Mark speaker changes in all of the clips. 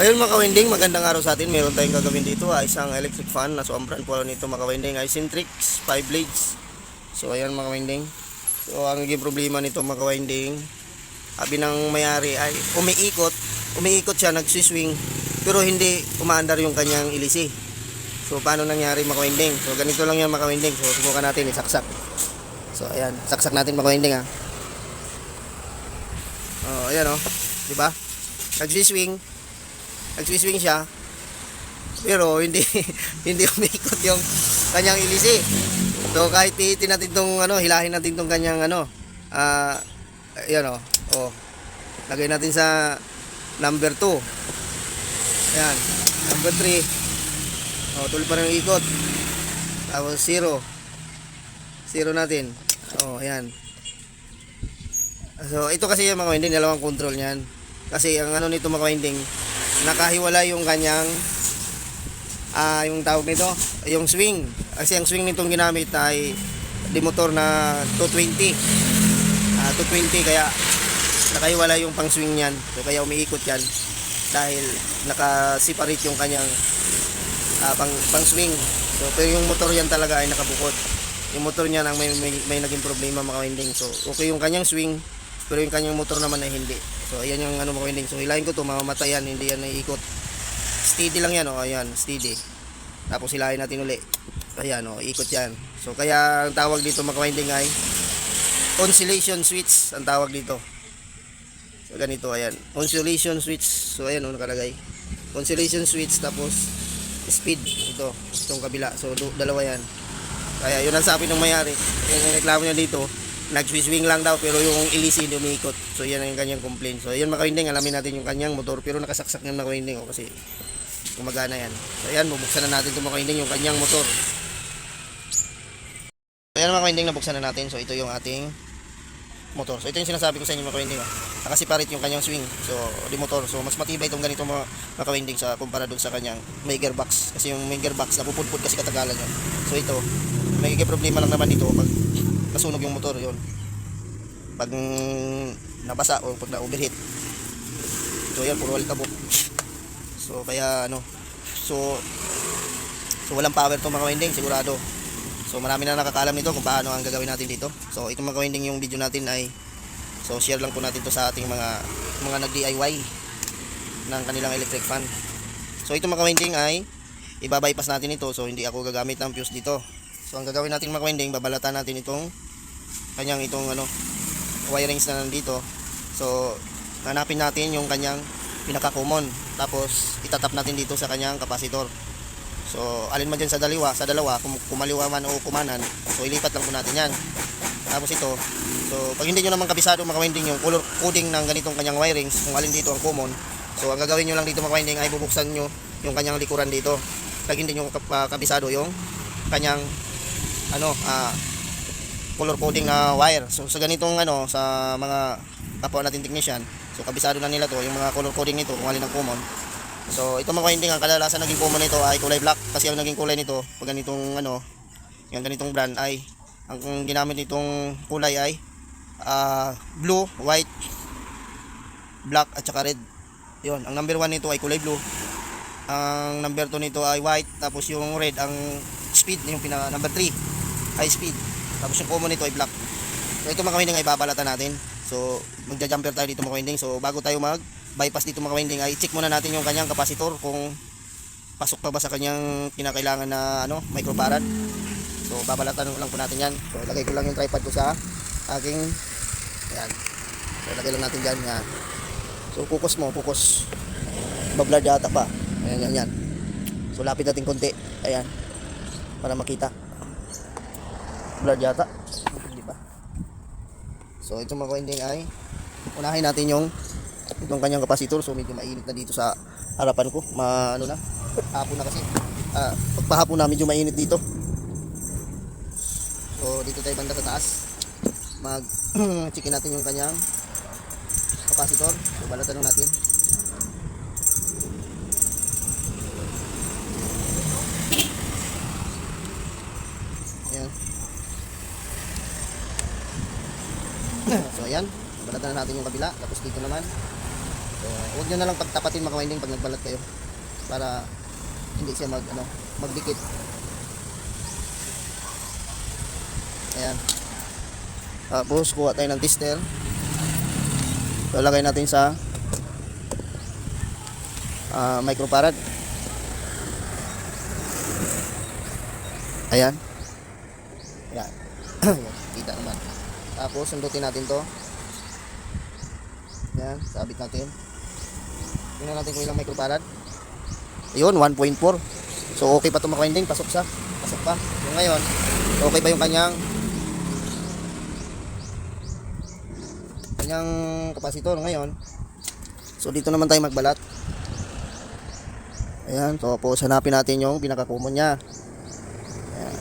Speaker 1: Ayun mga kawinding, magandang araw sa atin. Meron tayong gagawin dito, isang electric fan na so ang brand po nito mga kawinding ay Centrix 5 blades. So ayan mga kawinding. So ang naging problema nito mga kawinding, sabi ng mayari ay umiikot siya, nagsiswing, pero hindi umaandar yung kanyang ilisi. So paano nangyari mga kawinding? So ganito lang yan mga kawinding. So subukan natin isaksak. So ayan, saksak natin mga kawinding ha. Oh, ayan oh. 'Di ba? Nagsiswing siya, pero hindi hindi umiikot yung kanyang ilisi. So kahit pihitin natin tong hilahin natin tong kanyang ayan oh. Lagay natin sa number 2. Ayan, number 3. Oh, tuloy pa rin yung ikot. Tapos 0 natin. Oh, ayan. So ito kasi yung mga winding, dalawang control niyan. Kasi ang nito mga winding, nakahiwala yung kanyang yung tawag nito, yung swing. Kasi ang swing nitong ginamit ay di motor na 220 kaya nakahiwala yung pang swing niyan. So kaya umiikot yan dahil naka-separate yung kanyang pang swing. So pero yung motor yan talaga ay nakabukod. Yung motor niya ang may naging problema mga winding. So okay yung kanyang swing, pero yung kanyang motor naman ay hindi. So ayan yung mga winding. So hilahin ko to, mamamatay yan, hindi yan naiikot. Steady lang yan, ayan, steady. Tapos hilahin natin uli. Ayan ikot yan. So kaya ang tawag dito mga winding ay oscillation switch ang tawag dito. So ganito, ayan, oscillation switch. So ayan nakalagay. Oscillation switch, tapos speed itong kabila. So dalawa yan. Kaya yun ang sabi ng mayari. Yung reklamo niya dito, nag-swing lang daw pero yung ilisi hindi umiikot. So yan ang kanyang complaint. So yan mga kawinding, alamin natin yung kanyang motor, pero nakasaksak yan mga kawinding kasi gumagana yan. So yan, bubuksan na natin itong mga kawinding yung kanyang motor. So yan mga kawinding, nabuksan na natin. So ito yung ating motor. So ito yung sinasabi ko sa inyo mga kawinding. Nakasiparate yung kanyang swing. So di motor. So mas matibay itong ganito mga kawinding sa kumpara dun sa kanyang may gearbox. Kasi yung may gearbox napupudpud kasi katagalan yun. So ito, may problema lang naman dito pag nasunog yung motor, yun pag nabasa o pag na-overheat. So yan, puro alikabok. So kaya so walang power to mga kawinding, sigurado. So marami na nakakaalam nito kung paano ang gagawin natin dito. So ito mga kawinding, yung video natin ay so share lang po natin to sa ating mga nag-DIY ng kanilang electric fan. So ito mga kawinding ay ibabypass natin ito. So hindi ako gagamit ng fuse dito. So ang gagawin natin mga kawinding, babalatan natin itong kanyang wirings na nandito. So hanapin natin yung kanyang pinaka-common, tapos itatap natin dito sa kanyang kapasitor. So alin man dyan sa dalawa, kung kumaliwa man o kumanan, so ilipat lang po natin yan. Tapos ito, so pag hindi nyo naman kabisado mga kawinding yung color coding ng ganitong kanyang wirings, kung alin dito ang common, so ang gagawin nyo lang dito mga kawinding ay bubuksan nyo yung kanyang likuran dito pag hindi nyo kabisado yung kanyang color coding na wire. So sa ganitong sa mga kapwa natin technician, so kabisado na nila to yung mga color coding nito kung alin ang common. So ito mga kawinding, ang kadalasan naging common nito ay kulay black, kasi ang naging kulay nito pag ganitong yung ganitong brand ay ang ginamit nitong kulay ay blue, white, black at saka red. Yun, ang number 1 nito ay kulay blue, ang number 2 nito ay white, tapos yung red ang speed, yung number 3 high speed, tapos yung common nito ay black. So ito mga kawinding ay babalatan natin. So magja-jumper tayo dito mga kawinding. So bago tayo mag-bypass dito mga kawinding ay check muna natin yung kanyang kapasitor kung pasok pa ba sa kanyang kinakailangan na microfarad. So babalatan lang po natin yan. So lagay ko lang yung tripod ko sa aking ayan. So lagay lang natin dyan yan. So focus, bablad yata pa. Ayan. So lapit natin konti, ayan, para makita. Blur yata, hindi pa. So ito mga kawinding ay unahin natin itong kanyang kapasitor. So medyo mainit na dito sa harapan ko, na hapon na kasi, pagpahapon na medyo mainit dito. So dito tayo banda sa taas, checkin natin yung kanyang kapasitor. So balatan natin. Ayan. So ayan, balatan na natin yung kabila. Tapos dito naman So, huwag nyo na lang pagtapatin mga winding pag nagbalat kayo para hindi siya magdikit. Ayan. Tapos kuha tayo ng tester. So, lagay natin sa microfarad. Ayan. Ayan. Kita naman. Tapos sundutin natin to. Ayan, sabit natin. Tingnan natin kung ilang microfarad. Ayun, 1.4. So okay pa ito mga winding, pasok pa. So ngayon, okay pa yung kanyang kapasitor ngayon. So dito naman tayo magbalat. Ayan, so po hanapin natin yung pinaka-common niya. Ayan.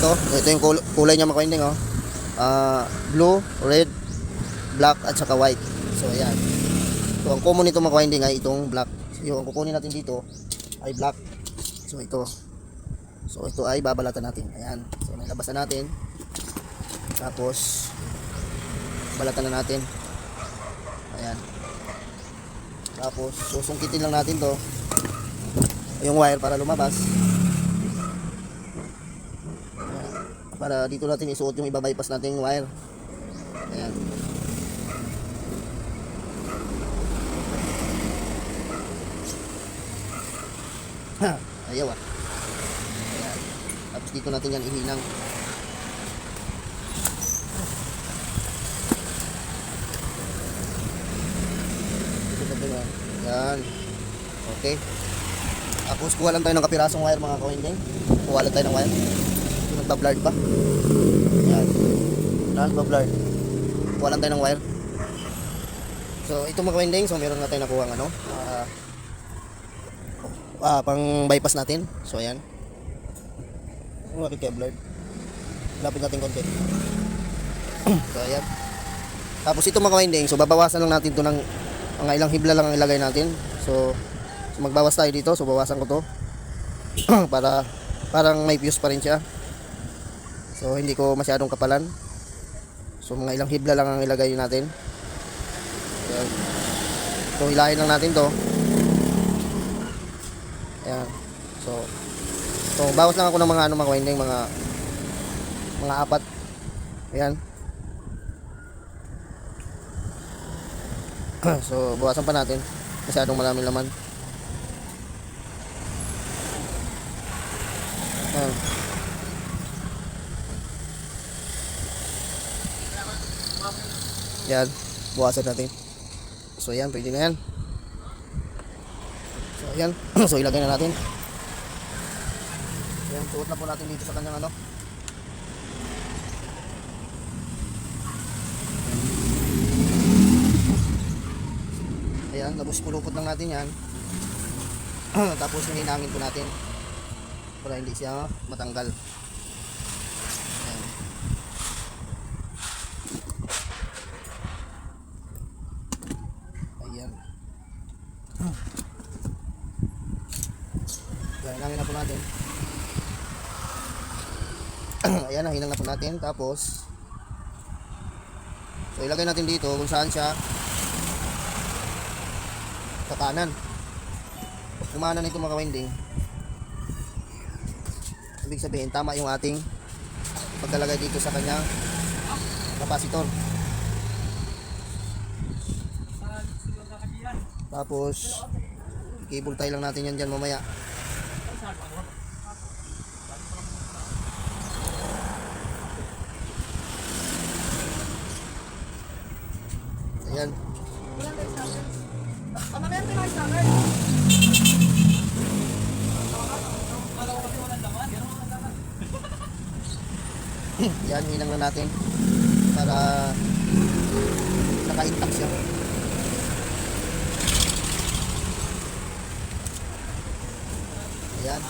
Speaker 1: So, ito yung kulay niya mga winding, oh. Blue, red, black at saka white. So ayan. So ang common nito mga winding ay itong black. Yung kukunin natin dito ay black. So ito. So ito ay babalatan natin. Ayan. So nalabasan natin. Tapos balatan na natin. Ayan. Tapos susungkitin lang natin to yung wire para lumabas. Ayan. Para dito natin isuot yung iba-bypass natin yung wire. Ayan. Ha, ayaw ah. Ayan. Tapos dito natin yan ihinang. Yan. Okay. Tapos kuha lang tayo ng kapirasong wire mga kawinding. Kuha lang tayo ng wire. Nagpa-blurred pa. Yan. Nagpa-blurred. Kuha lang tayo ng wire. So ito mga kawinding. So meron na tayo nakuha ng pang bypass natin. So ayan. Bakit kaya blurred? Lapit natin konti. So ayan. Tapos ito mga kawinding. So babawasan lang natin to ng mga ilang hibla lang ang ilagay natin. So magbawas tayo dito. So bawasan ko to para parang may fuse pa rin siya. So hindi ko masyadong kapalan. So mga ilang hibla lang ang ilagay natin. Ayan. So hilahin lang natin to. Ayan. So bawas lang ako ng mga mga winding, mga apat. Ayan. So bawasan pa natin, masyadong maraming laman. Ayan. Yan, bawasan natin. So yan, pwede na yan. So yan. So ilagay na natin. Yan, tuot na po natin dito sa kanyang Ayan, tapos pulupot lang natin yan. Tapos hininangin po natin para hindi siya matanggal. Ayan. Hinangin na po natin. Ayan, hinang na po natin. Tapos so ilagay natin dito kung saan siya sa kanan. Kumanan ito mga winding. Ibig sabihin tama yung ating pagkalagay dito sa kanyang kapasitor. Tapos cable tie lang natin yan dyan mamaya. Ayan. Yan, hinang na natin para naka-intact siya. Ayan.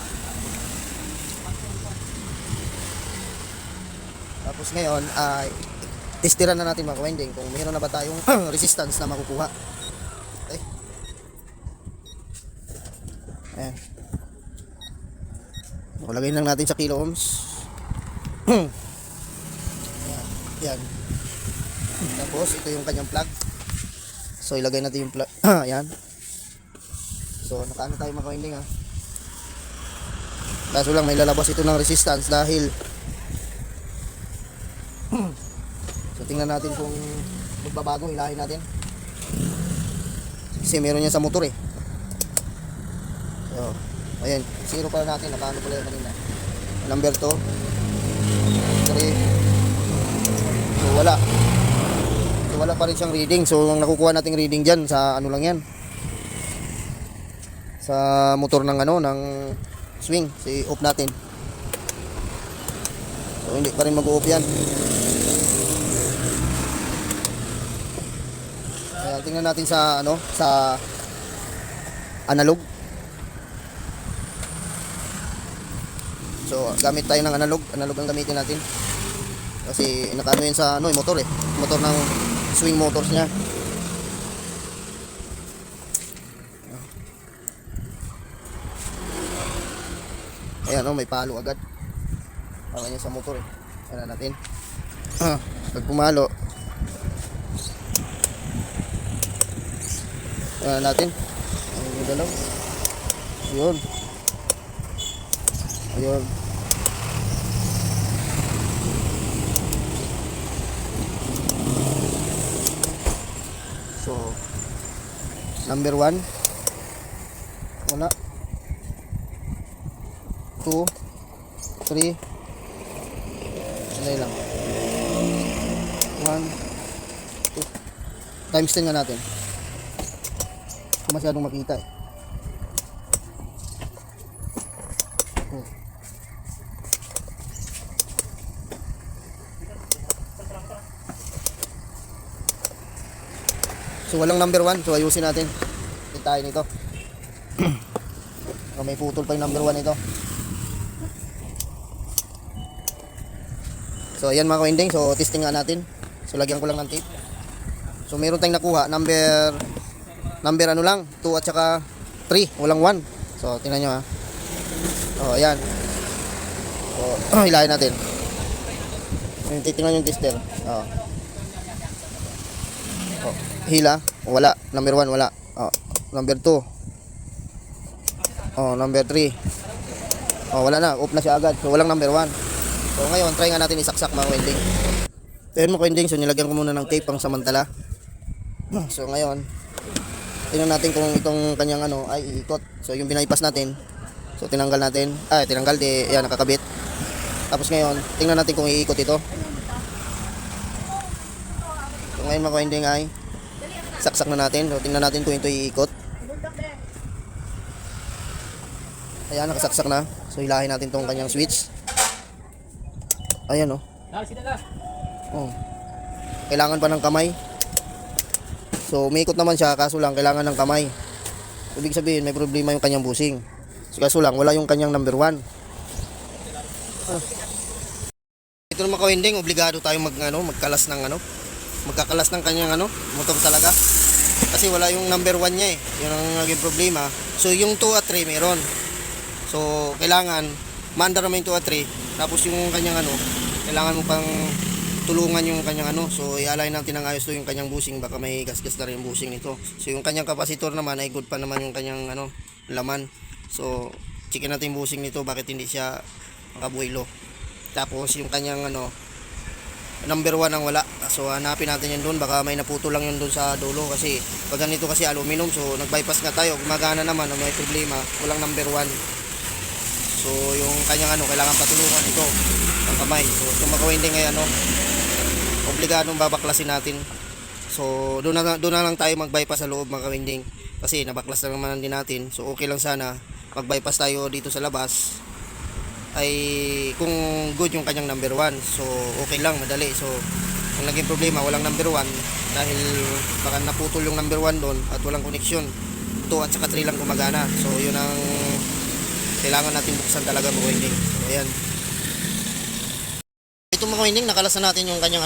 Speaker 1: Tapos ngayon ay testiran na natin mga winding kung mayroon na ba tayong resistance na makukuha. Okay. Ayan. So, lagay lang natin sa kilo ohms. Ayan. Tapos ito yung kanyang plug. So ilagay natin yung ayan. So nakaano tayo mga ka-winding ha. Kaso lang may lalabas ito ng resistance dahil so tingnan natin kung magbabago, hilahin natin. Kasi meron yan sa motor eh. So ayan, zero pala natin, nakaano pala yan kanina. Number 2 3. So wala. So wala pa rin siyang reading. So ang nakukuha nating reading dyan sa ano lang yan, sa motor ng ano, ng swing. Si off natin. So hindi pa rin mag-off yan. Kaya tingnan natin sa ano, sa analog. So gamit tayo ng analog ang gamitin natin. Kasi nakaano yun sa ano, motor eh. Motor ng swing motors niya. Ayan o, may palo agad. Parang yan sa motor eh. Ayan natin. Pag pumalo, ayan natin. Ayan yung dalaw. Ayun. Ayun. So number 1 wala, 2 3 sandali lang, 1 2 times 10 nga natin. Hindi masyadong makita eh. So walang number 1, so ayusin natin. Tayo nito. So, may putol pa yung number 1 nito. So ayan mga ka-winding, so testing nga natin. So lagyan ko lang ng tape. So meron tayong nakuha, number ano lang, 2 at saka 3, walang 1. So tingnan nyo ha. So ayan. So hilahin natin. Titingnan yung tester. Hila, wala. Number 1 wala. Number 2. Number 3. Wala na, off na siya agad. So walang number 1. So ngayon, try nga natin isaksak mga ka-winding. Ayan mga ka-winding, so nilagyan ko muna ng tape pang samantala. So ngayon, tingnan natin kung itong kanyang ano ay iikot. So yung binaypas natin, so tinanggal natin. Tinanggal di, yan nakakabit. Tapos ngayon, tingnan natin kung iikot ito. So ngayon mga ka-winding ay saksak na natin. So tingnan natin kung ito iikot. Ayan, nakasaksak na. So hilahin natin tong kanyang switch. Ayan oh. Kailangan pa ng kamay. So umiikot naman siya, kaso lang kailangan ng kamay. Ibig sabihin may problema yung kanyang bushing. So kaso lang wala yung kanyang number 1. Ito naman ka-winding, obligado tayong magkalas ng kanyang motor talaga. Kasi wala yung number 1 niya eh. Yun ang naging problema. So yung 2 at 3 meron. So kailangan maandar naman yung 2 at 3. Tapos yung kanyang kailangan mo pang tulungan yung kanyang So i-align natin ng ayos to yung kanyang bushing. Baka may gasgas na rin yung bushing nito. So yung kanyang kapasitor naman ay good pa naman yung kanyang laman. So checkin natin yung bushing nito, bakit hindi siya makabuelo. Tapos yung kanyang number 1 ang wala. So hanapin natin yun doon, baka may naputo lang yun doon sa dulo. Kasi pag ganito kasi aluminum, so nag-bypass nga tayo, gumagana naman, may problema, walang number 1. So yung kanyang kailangan patulungan ito ng kamay. So yung mga-winding ay obligadong babaklasin natin. So doon na lang tayo mag-bypass sa loob mga ka-winding. Kasi nabaklas na naman din natin. So okay lang sana mag-bypass tayo dito sa labas. Ay kung good yung kanyang number 1. So okay lang, madali. So kung naging problema, walang number 1 dahil baka naputol yung number 1 doon at walang connection. 2 at saka 3 lang gumagana. So yun ang kailangan natin buksan talaga mga winding. So ayan. Ito mga winding, nakalasan natin yung kanyang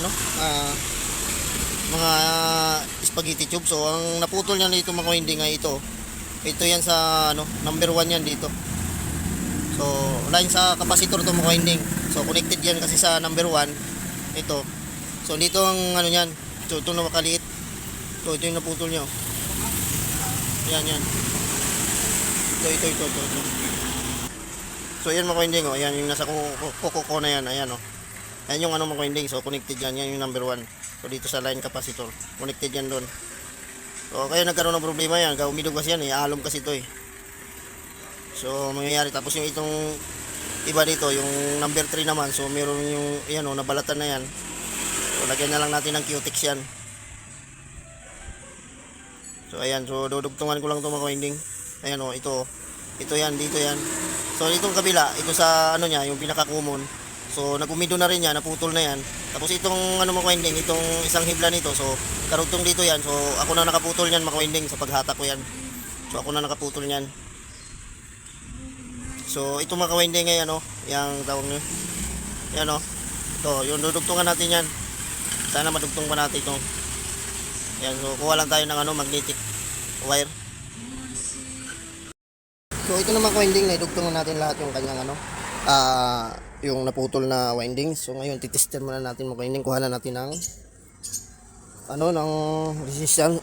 Speaker 1: mga spaghetti tube. So ang naputol niya dito mga winding ay ito. Ito yan sa number 1 yan dito. So line sa kapasitor to mga winding. So connected yan kasi sa number 1 ito. So dito ang niyan. So ito na makaliit. So, ito yung naputol niya. Yan, yan. Ito. So, yan mga winding, oh. Ayan, yung nasa kuko na yan. Ayan, oh. Ayan yung ano mga winding. So, connected yan. Yan yung number 1. So, dito sa line capacitor. Connected yan doon. So, kaya nagkaroon ng problema yan. Umidog kasi yan, eh. Alom kasi ito, eh. So, mangyayari. Tapos yung itong iba dito, yung number 3 naman. So, meron yung, yan, oh, nabalatan na yan. So, lagyan na lang natin ng Q-Tex yan. So, ayan. So, dudugtungan ko lang ito mga winding. Ayan, oh. Ito yan, dito yan. So, itong kabila, ito sa ano niya, yung pinaka-common. So, nagumido na rin yan, naputol na yan. Tapos itong ano mga winding, itong isang hibla nito. So, karugtong dito yan. So, ako na nakaputol yan mga winding sa paghatak ko yan. So, ako na nakaputol yan. So, ito mga winding ay ano, yung tawag nyo. Yan o. So, yung dudugtungan natin yan. Sana madugtong pa natin ito. Yan, so kuha lang tayo ng ano, magnetic wire. So ito naman winding, naidugtungan natin lahat yung kanyang ano, yung naputol na winding. So ngayon titester muna natin mga winding, kuha na natin ng ano, ng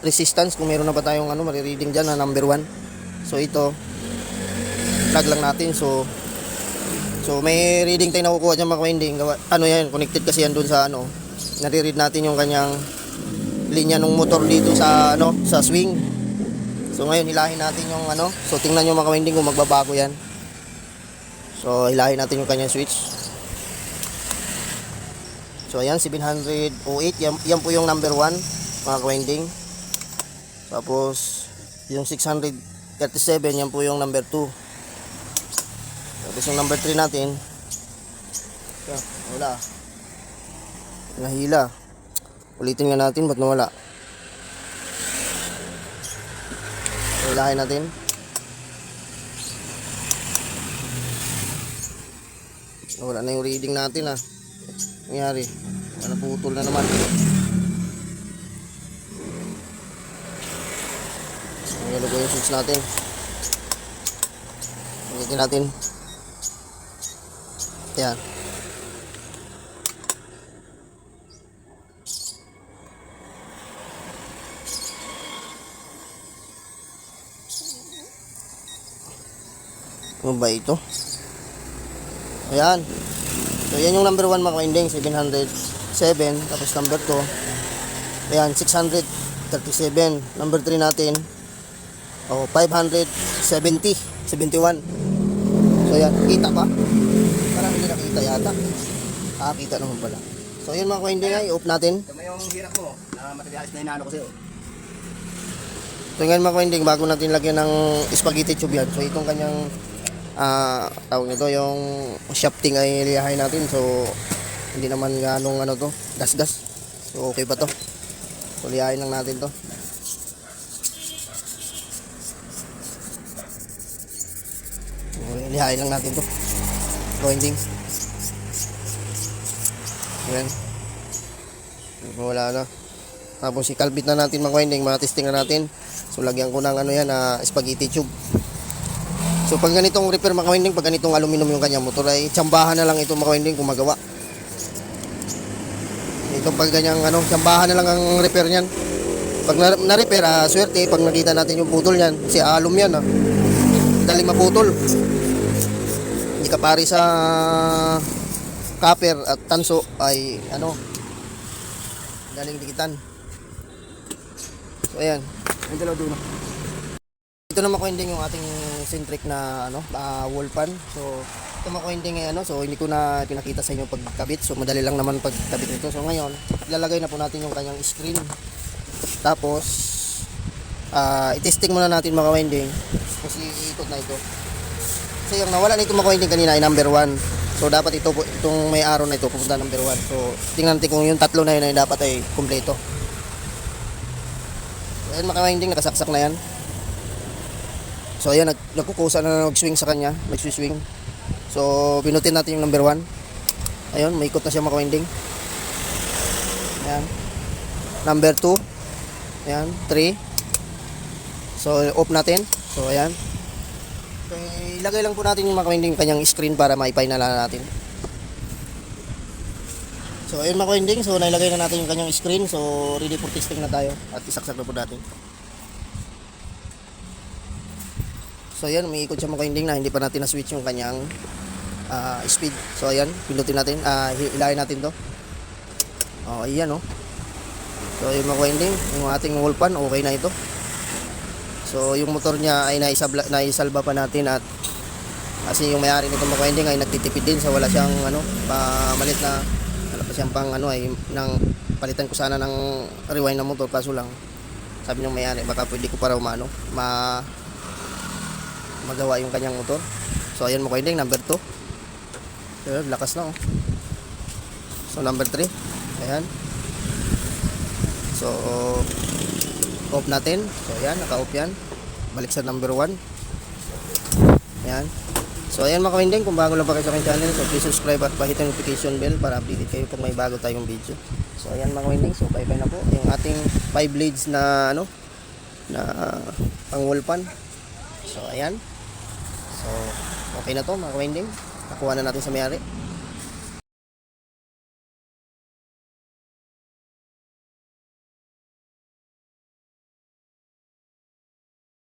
Speaker 1: resistance kung meron na ba tayong ano, marireading diyan na number 1. So ito plug lang natin. So may reading tayo nakukuha diyan mga winding. Ano yan, connected kasi yan doon sa ano, nare-read natin yung kanyang linya ng motor dito sa ano, sa swing. So ngayon hilahin natin yung ano. So tingnan nyo mga winding kung magbabago yan. So hilahin natin yung kanyang switch. So ayan, 708. Yan po yung number 1 mga winding. Tapos yung 637, yan po yung number 2. Tapos yung number 3 natin, wala, nahila. Ulitin nga natin, ba't nawala? Hilahin natin. Wala na yung reading natin ah. Nangyari, naputol na naman. Ngayon ko yung switch natin. Ulitin natin. Yan. Ano ba ito? Ayan. So yan yung number 1 mga winding, 707. Tapos number 2, ayan, 637. Number 3 natin, 570, 71. So yan, kita ba? Parang hindi nakita yata. Kita naman pala. So yun mga winding, ay off natin.
Speaker 2: Tama yung hirap ko na materialis na inaano ko sa'yo.
Speaker 1: So ngayon mga winding, bago natin lagyan ng spaghetti tube yan. So itong kanyang tawag nito, yung shafting ay liyahay natin. So hindi naman ganong ano to, gas. So okay pa to. So liyahin lang natin to. So, liyahin lang natin to. Winding. Ayan. Wala na. Tapos ikalbit na natin mga winding, matesting na natin. So lagyan ko ng ano yan, spaghetti tube. So pag ganitong repair mga winding, pag ganitong aluminum yung kanyang motor, ay tsambahan na lang ito mga winding kung magawa. Ito pag ganyang ano, tsambahan na lang ang repair niyan. Pag na-repair, swerte pag nakita natin yung putol niyan, kasi alum yan daling maputol. Hindi ka pari sa copper at tanso ay ano, daling dikitan. So ayan,
Speaker 2: Ang dalaw doon.
Speaker 1: ito na makuinding yung ating centric na ano, wall pan. So ito makuinding ay ano, so hindi ko na pinakita sa inyo pagkabit. So madali lang naman pagkabit nito. So ngayon, ilalagay na po natin yung kanyang screen. Tapos i-testing muna natin mga winding kasi iikot na ito. Kasi yung nawala nito mga winding kanina ay number 1. So dapat ito po, itong may arrow na ito pupunta number 1. So tingnan natin kung yung tatlo na yun ay dapat ay kumpleto. So ayan mga winding, nakasaksak na yan. So ayan, nagkukusa na nag-swing sa kanya, nag-swing. So pinutin natin yung number 1. Ayun, may ikot na siya mga winding. Ayan. Number 2. Ayan, 3. So off natin. So ayan. So ilagay lang po natin yung mga winding kanyang screen para maipay na natin. So ayun mga ka-winding, so nailagay na natin yung kanyang screen. So ready for testing na tayo at isaksak na po natin. So ayan, umiikot siya mga ka-winding na hindi pa natin na-switch yung kanyang speed. So ayan, pindutin natin, ilayin natin to. Oh, ayan oh. So yung mga ka-winding, yung ating wall pan, okay na ito. So yung motor niya ay naisalba pa natin at kasi yung may-ari nito mga ka-winding ay nagtitipid din, so wala siyang pamalit na wala pa siyang pang ay nang palitan ko sana ng rewind ng motor, kaso lang sabi ng may-ari baka pwede ko para magawa yung kanyang motor. So ayan mga ka-winding, number 2. So, lakas na oh. So number 3, ayan. So off natin. So ayan, naka-off yan. Balik sa number 1. Ayan. So ayan mga ka-winding, kung bago lang pa kayo sa aking channel, so please subscribe at pahit yung notification bell para updated kayo pag may bago tayong video. So ayan mga ka-winding, so bye bye na po yung ating 5 blades na na pang wall pan. So ayan. So okay na to mga ka-winding. Nakuha na natin sa may-ari.